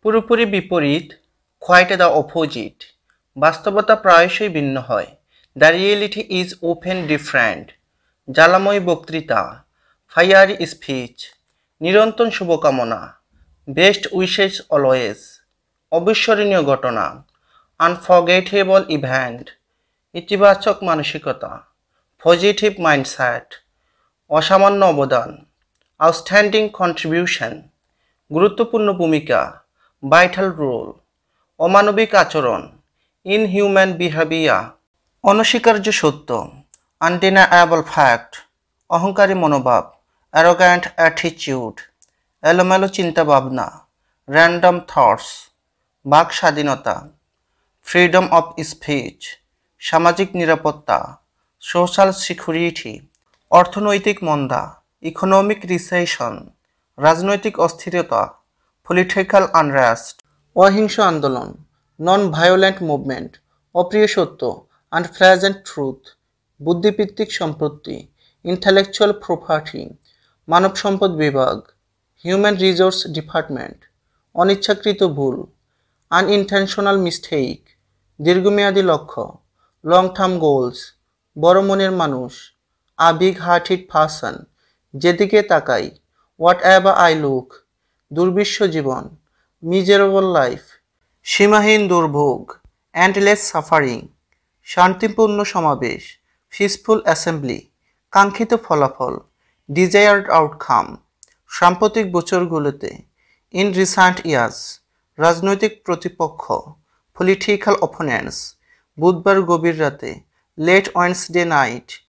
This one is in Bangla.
পুরোপুরি বিপরীত, কোয়াইট দ্য অপোজিট। বাস্তবতা প্রায়শই ভিন্ন হয়। The reality is often different. জ্বালাময়ী বক্তৃতা, ফায়ারি স্পিচ, নিরন্তর শুভকামনা, বেস্ট উইশেস অলওয়েজ, অবিস্মরণীয় ঘটনা, আনফরগেটেবল ইভেন্ট, ইতিবাচক মানসিকতা, পজিটিভ মাইন্ডসেট, অসামান্য অবদান, আউটস্ট্যান্ডিং কন্ট্রিবিউশন, গুরুত্বপূর্ণ ভূমিকা, ভাইটাল রোল, অমানবিক আচরণ, ইনহিউম্যান বিহেভিয়ার, অনস্বীকার্য সত্য, আনডিনায়েবল ফ্যাক্ট, অহংকারী মনোভাব, অ্যারোগ্যান্ট অ্যাটিটিউড, এলোমেলো চিন্তাভাবনা, র্যান্ডম থটস, বাক স্বাধীনতা, ফ্রিডম অফ স্পিচ, সামাজিক নিরাপত্তা, সোশ্যাল সিকিউরিটি, অর্থনৈতিক মন্দা, ইকোনমিক রিসেশন, রাজনৈতিক অস্থিরতা, পলিটিক্যাল আনরেস্ট, অহিংস আন্দোলন, নন ভায়োলেন্ট মুভমেন্ট, অপ্রিয় সত্য, আনপ্লেজেন্ট ট্রুথ, বুদ্ধিবৃত্তিক সম্পত্তি, ইন্টেলেকচুয়াল প্রপার্টি, মানব সম্পদ বিভাগ, হিউম্যান রিসোর্স ডিপার্টমেন্ট, অনিচ্ছাকৃত ভুল, আনইনটেনশনাল মিস্টেক, দীর্ঘমেয়াদী লক্ষ্য, লং টার্ম গোলস, বড় মনের মানুষ, আ বিগ হার্টেড পারসন, যেদিকে তাকাই, হোয়াট এভার আই লুক, দুর্বিশ্ব জীবন, মিজারেবল লাইফ, সীমাহীন দুর্ভোগ, এন্ডলেস সাফারিং, শান্তিপূর্ণ সমাবেশ, পিসফুল অ্যাসেম্বলি, কাঙ্ক্ষিত ফলাফল, ডিজায়ার্ড আউটকাম, সাম্প্রতিক বছরগুলোতে, ইন রিসেন্ট ইয়ার্স, রাজনৈতিক প্রতিপক্ষ, পলিটিক্যাল অপোনেন্টস, বুধবার গভীর রাতে, লেট ওয়েডনেসডে নাইট,